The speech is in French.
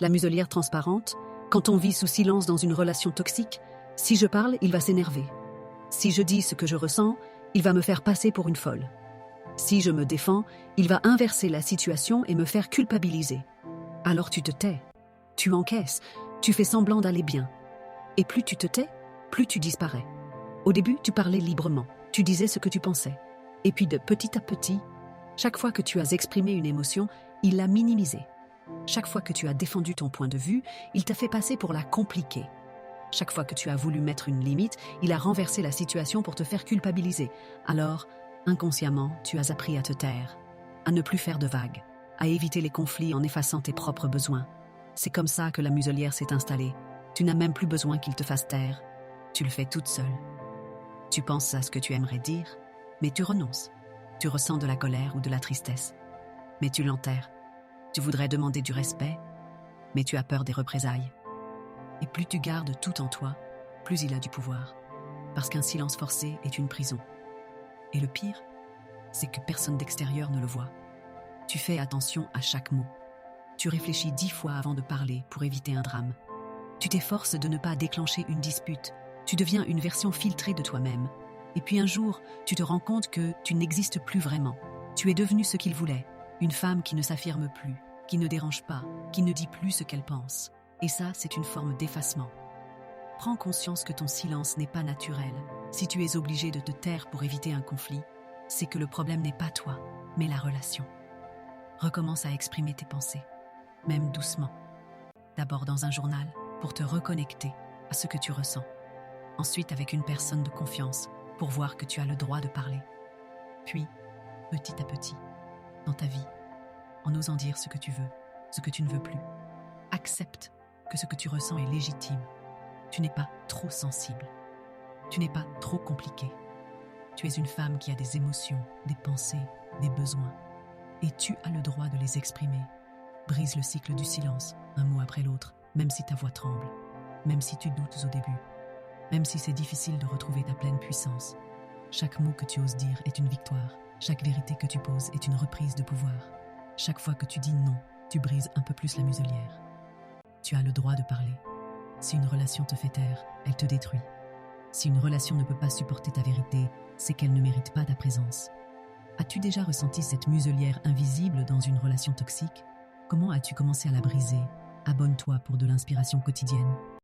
La muselière transparente, quand on vit sous silence dans une relation toxique, si je parle, il va s'énerver. Si je dis ce que je ressens, il va me faire passer pour une folle. Si je me défends, il va inverser la situation et me faire culpabiliser. Alors tu te tais, tu encaisses, tu fais semblant d'aller bien. Et plus tu te tais, plus tu disparais. Au début, tu parlais librement, tu disais ce que tu pensais. Et puis de petit à petit, chaque fois que tu as exprimé une émotion, il l'a minimisée. Chaque fois que tu as défendu ton point de vue, il t'a fait passer pour la compliquer. Chaque fois que tu as voulu mettre une limite, il a renversé la situation pour te faire culpabiliser. Alors, inconsciemment, tu as appris à te taire, à ne plus faire de vagues, à éviter les conflits en effaçant tes propres besoins. C'est comme ça que la muselière s'est installée. Tu n'as même plus besoin qu'il te fasse taire. Tu le fais toute seule. Tu penses à ce que tu aimerais dire, mais tu renonces. Tu ressens de la colère ou de la tristesse, mais tu l'enterres. Tu voudrais demander du respect, mais tu as peur des représailles. Et plus tu gardes tout en toi, plus il a du pouvoir. Parce qu'un silence forcé est une prison. Et le pire, c'est que personne d'extérieur ne le voit. Tu fais attention à chaque mot. Tu réfléchis 10 fois avant de parler pour éviter un drame. Tu t'efforces de ne pas déclencher une dispute. Tu deviens une version filtrée de toi-même. Et puis un jour, tu te rends compte que tu n'existes plus vraiment. Tu es devenue ce qu'il voulait, une femme qui ne s'affirme plus, qui ne dérange pas, qui ne dit plus ce qu'elle pense. Et ça, c'est une forme d'effacement. Prends conscience que ton silence n'est pas naturel. Si tu es obligé de te taire pour éviter un conflit, c'est que le problème n'est pas toi, mais la relation. Recommence à exprimer tes pensées, même doucement. D'abord dans un journal, pour te reconnecter à ce que tu ressens. Ensuite avec une personne de confiance, pour voir que tu as le droit de parler. Puis, petit à petit, dans ta vie, en osant dire ce que tu veux, ce que tu ne veux plus. Accepte que ce que tu ressens est légitime. Tu n'es pas trop sensible. Tu n'es pas trop compliqué. Tu es une femme qui a des émotions, des pensées, des besoins. Et tu as le droit de les exprimer. Brise le cycle du silence, un mot après l'autre, même si ta voix tremble, même si tu doutes au début, même si c'est difficile de retrouver ta pleine puissance. Chaque mot que tu oses dire est une victoire. Chaque vérité que tu poses est une reprise de pouvoir. Chaque fois que tu dis non, tu brises un peu plus la muselière. Tu as le droit de parler. Si une relation te fait taire, elle te détruit. Si une relation ne peut pas supporter ta vérité, c'est qu'elle ne mérite pas ta présence. As-tu déjà ressenti cette muselière invisible dans une relation toxique? Comment as-tu commencé à la briser? Abonne-toi pour de l'inspiration quotidienne.